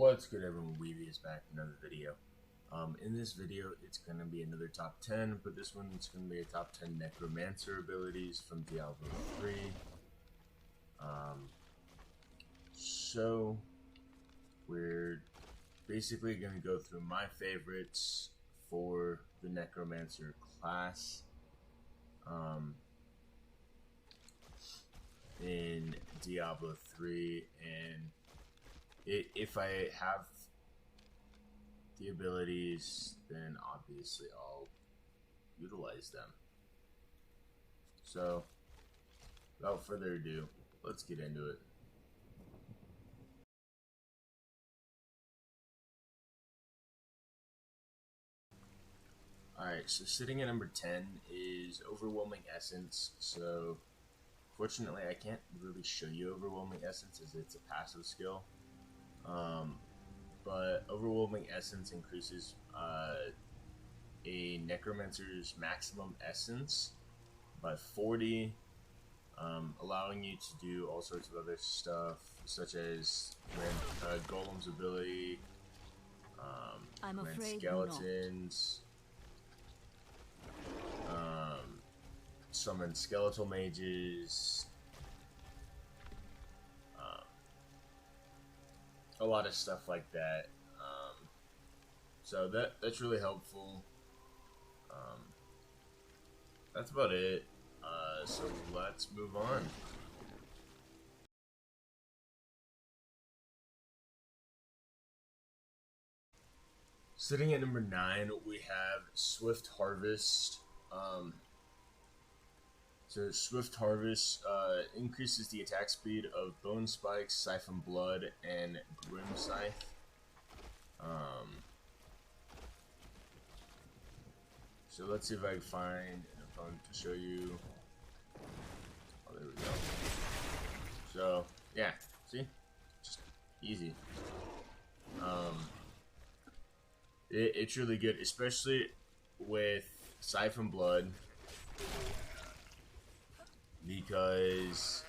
What's good, everyone? Weeby is back with another video. In this video, it's going to be another top 10, but this one's going to be a top 10 Necromancer abilities from Diablo 3. So, we're basically going to go through my favorites for the Necromancer class in Diablo 3, and if I have the abilities, then obviously I'll utilize them. So, without further ado, let's get into it. Alright, so sitting at number 10 is Overwhelming Essence. So, fortunately I can't really show you Overwhelming Essence as it's a passive skill. But Overwhelming Essence increases a Necromancer's maximum essence by 40, allowing you to do all sorts of other stuff, such as Golem's ability, skeletons, summon skeletal mages, a lot of stuff like that. So that's really helpful. That's about it. So let's move on. Sitting at number 9, we have Swift Harvest. So Swift Harvest increases the attack speed of Bone Spikes, Siphon Blood, and Grim Scythe. So let's see if I can find an opponent to show you. Oh, there we go. So yeah, see, just easy. It's really good, especially with Siphon Blood, because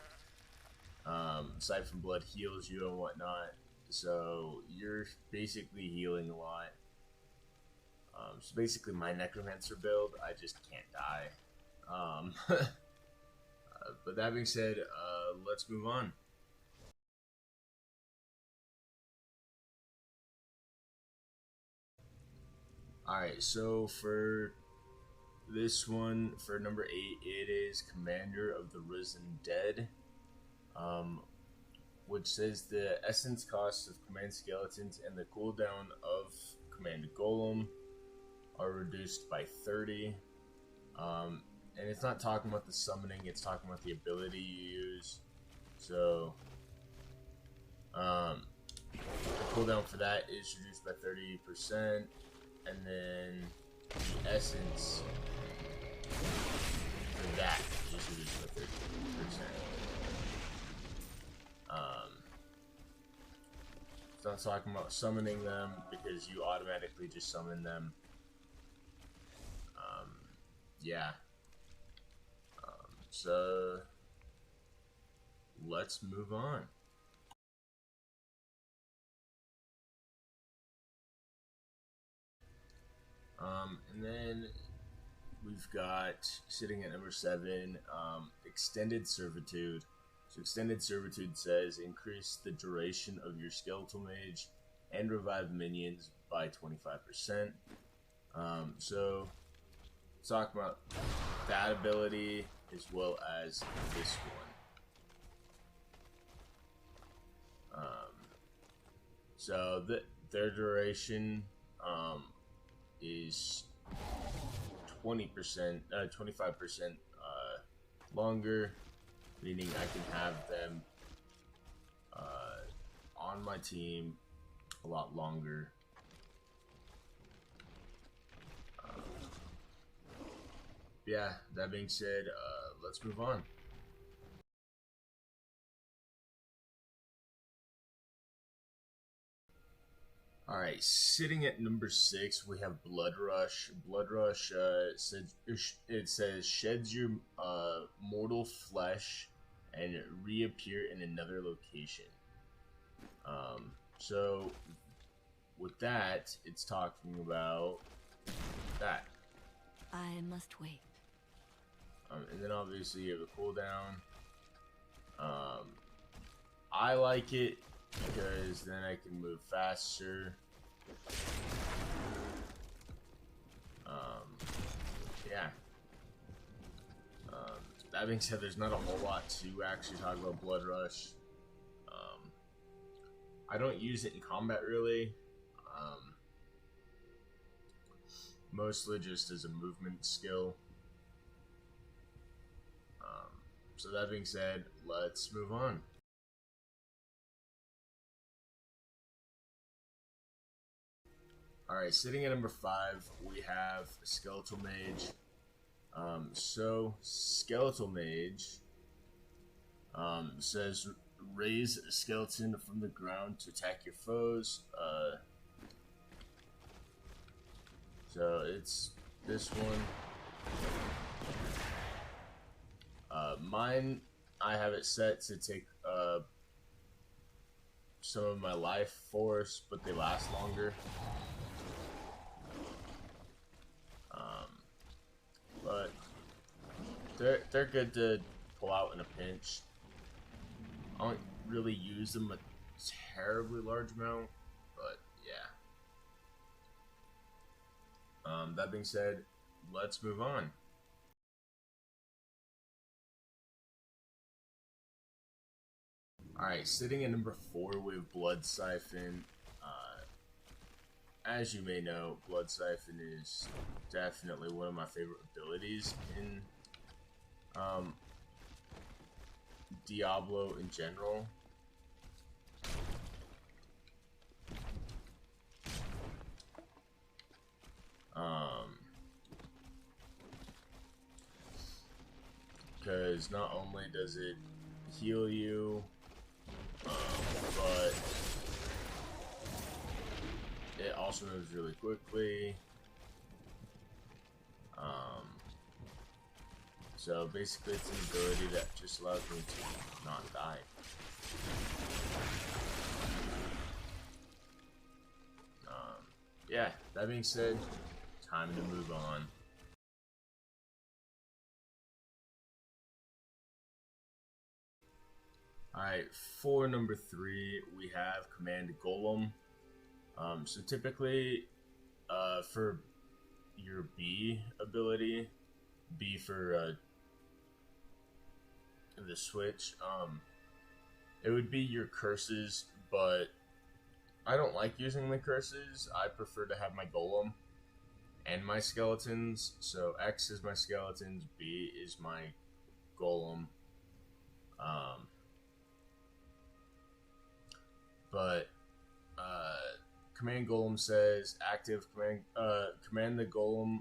Siphon Blood heals you and whatnot, so you're basically healing a lot. So basically my Necromancer build, I just can't die. But that being said, let's move on. Alright, so for this one, for number 8, it is Commander of the Risen Dead, which says the essence costs of command skeletons and the cooldown of command golem are reduced by 30. And it's not talking about the summoning, it's talking about the ability you use. So the cooldown for that is reduced by 30%, and then the essence for that is reduced by 30%. It's not talking about summoning them, because you automatically just summon them. Yeah. So let's move on. And then we've got, sitting at number 7, Extended Servitude. So Extended Servitude says increase the duration of your Skeletal Mage and revive minions by 25%. So talk about that ability as well as this one. So their duration is 20%, 25% longer, meaning I can have them on my team a lot longer. Yeah, that being said, let's move on. Alright, sitting at number 6, we have Blood Rush. Blood Rush says sheds your mortal flesh and reappear in another location. So with that, it's talking about that. I must wait. And then obviously you have a cooldown. I like it because then I can move faster. Yeah. That being said, there's not a whole lot to actually talk about Blood Rush. I don't use it in combat really. Mostly just as a movement skill. So that being said, let's move on. Alright, sitting at number 5, we have Skeletal Mage. So, Skeletal Mage says raise a skeleton from the ground to attack your foes. So it's this one. Mine, I have it set to take some of my life force, but they last longer. But they're good to pull out in a pinch. I don't really use them a terribly large amount, but yeah. That being said, let's move on. Alright, sitting at number 4 with Bloodsiphon. As you may know, Bloodsiphon is definitely one of my favorite abilities in Diablo in general. Because not only does it heal you, but it also moves really quickly. So basically it's an ability that just allows me to not die. Yeah, that being said, time to move on. Alright, for number 3, we have Command Golem. So typically, for your B ability, B for the switch, it would be your curses, but I don't like using the curses. I prefer to have my Golem and my skeletons. So X is my skeletons, B is my Golem. But Command Golem says active command the Golem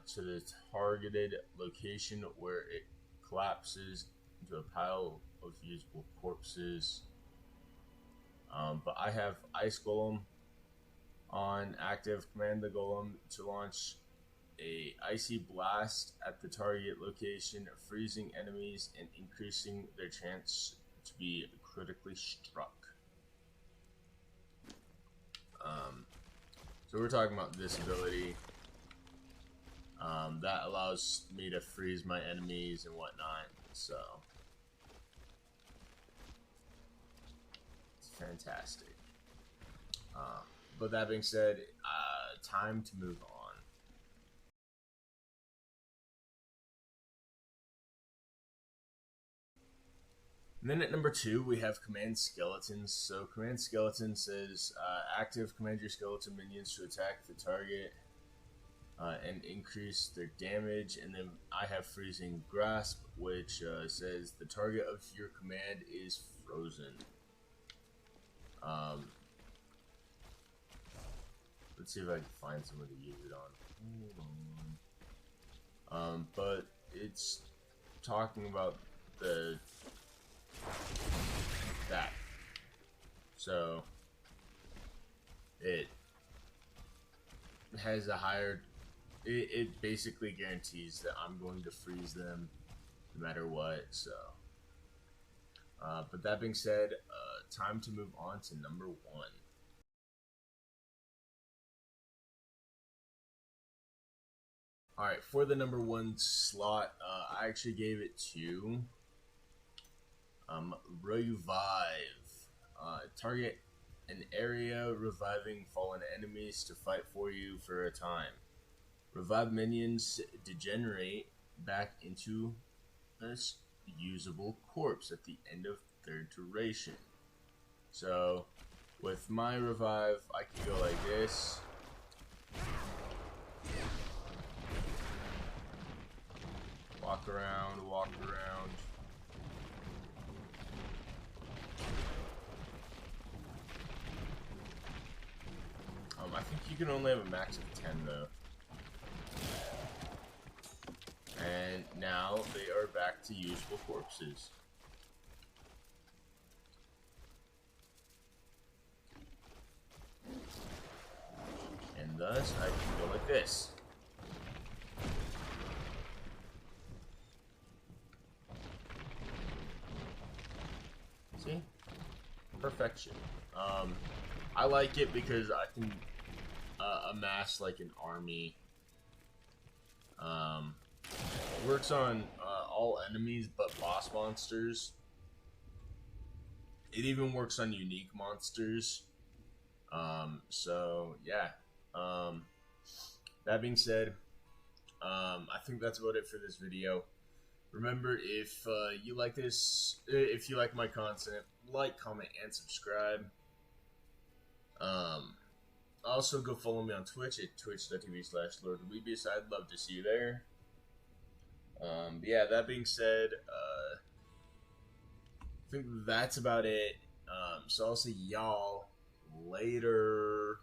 to the targeted location where it collapses into a pile of usable corpses. But I have Ice Golem on active. Command the Golem to launch a icy blast at the target location, freezing enemies and increasing their chance to be critically struck. So we're talking about this ability that allows me to freeze my enemies and whatnot. So it's fantastic. But that being said, time to move on. And then at number 2, we have Command Skeletons. So Command Skeleton says, active, command your skeleton minions to attack the target and increase their damage. And then I have Freezing Grasp, which says the target of your command is frozen. Let's see if I can find someone to use it on. But it's talking about that. So it has a higher. It basically guarantees that I'm going to freeze them no matter what. So But that being said, time to move on to number 1. Alright, for the number 1 slot, I actually gave it to Revive. Target an area, reviving fallen enemies to fight for you for a time. Revive minions degenerate back into a usable corpse at the end of 3rd duration. So, with my revive, I can go like this. Walk around, walk around. I think you can only have a max of 10 though. And now they are back to usable corpses. And thus I can go like this. See? Perfection. I like it because I can amass like an army. It works on all enemies but boss monsters. It even works on unique monsters. So yeah. That being said, I think that's about it for this video. Remember, if you like this, if you like my content, like, comment, and subscribe. Also, go follow me on Twitch at twitch.tv/LordWeebius. I'd love to see you there. But yeah, that being said, I think that's about it. So I'll see y'all later.